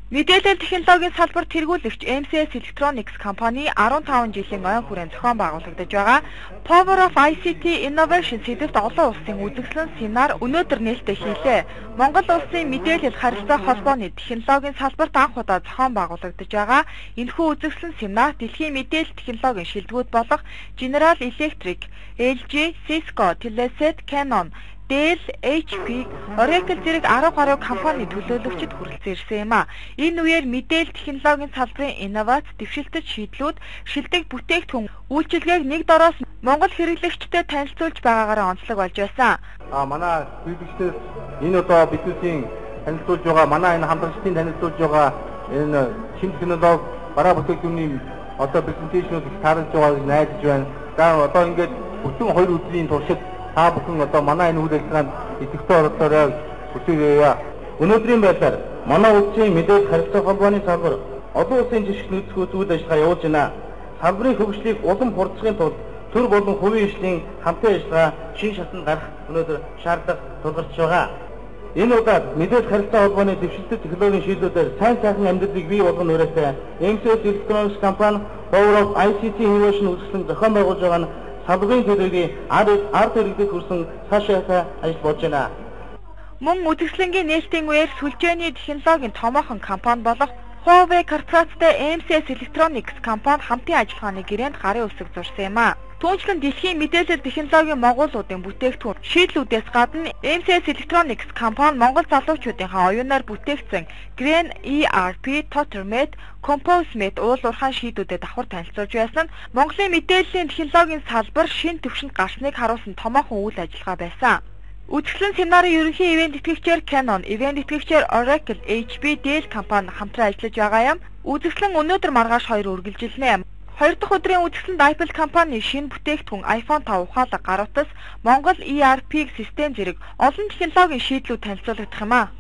Мэдээлэл технологийн салбар тэргүүлэгч MCS Electronics компани 15 жилийн ойн хүрээнд зохион байгуулагдаж байгаа Power of ICT Innovation сэдвт олон улсын үзэсгэлэн семинар өнөөдөр нээлттэй хийлээ. Монгол улсын мэдээлэл харилцаа холбооны технологийн салбарт анх удаа зохион байгуулагдаж байгаа энэхүү үзэсгэлэн семинар дэлхийн мэдээлэл технологийн шилдэгүүд болох General Electric, LG, Cisco, Teleset, Canon, Dell, HP, Oracle зэрэг 10 гаруй компани төлөөлөгчид хүрэлцэн ирсэн юм а. Энэ үеэр мэдээлэл технологийн салбарын инновац, дэвшилтэд шийдлүүд, шилдэг бүтээгдэхүүн үйлчилгээг нэг дороос Монгол хэрэглэгчдэд танилцуулж байгаагаараа онцлог болж байсан. Манай хэрэглэгчдээс энэ одоо биднээсийн танилцуулж байгаа, манай энэ хамтрагчдын танилцуулж байгаа энэ шинэ технологи бараа бүтээгдэхүүний одоо презентацийг их таарж байгааг найдаж байна. За одоо ингээд бүтэн 2 өдрийн туршид та бүхэн одоо манай энэ үйл ажиллагаанд идэвхтэй оролцоорой хүсье. Өнөөдрийн байдлаар манай улсын мэдээлэл харилцаа холбооны салбар олон улсын жишг нөөцгөөс үйл ажиллагаа явуулж байна. Салбарын хөгжлийг улам хурдсахын тулд төр болон хувийн эшлийн хамтын ажиллагаа шин шатанд гарах өнөөдөр шаардлага тулгарч байгаа. Энэ удаад мэдээлэл харилцаа холбооны дэвшилтэд технологийн шийдлүүдээр сайн сайхан амьдралыг бий болгох үрээтэй MCS Electronics компани Power of ICT Innovation үзэсгэлэн зохион байгуулж байгаа нь салбарын төлөвийн ард иргэдэд хүрсэн цаашаа ажил болж байна. Мөн үзэсгэлэнгийн нээлтийн үеэр сүлжээний технологийн томоохон компани болох Huawei корпорацтай MCS Electronics компани хамтын ажиллагааны гэрээнд гарын үсэг зурсан юм а. Түүнчлэн дэлхийн мэдээлэл технологийн Монголуудын бүтээгдэхүүн шийдлүүдээс гадна MCS Electronics компани Монгол залуучуудынхаа оюунаар бүтээгдсэн Green ERP, TotalMed, ComposeMed уул уурхайн шийдүүдэд давхар танилцуулж байсан нь Монголын мэдээллийн технологийн салбар шинэ түвшинд гарсныг харуулсан томоохон үйл ажиллагаа байсан. Үзэсгэлэн семинарын ерөнхий ивент итгэгчээр Canon, ивент итгэгчээр Oracle, HP, Dell компани хамтран ажиллаж байгаа юм. Үзэсгэлэн өнөөдөр маргааш 2 үргэлжилнэ. 2 дахь өдрийн үзэсгэлэнд Apple компани шинэ бүтээгдэхүүн iPhone 5 ухаалаг гар утас, Монгол ERP систем зэрэг олон технологийн шийдлүүд танилцуулагдах юм а.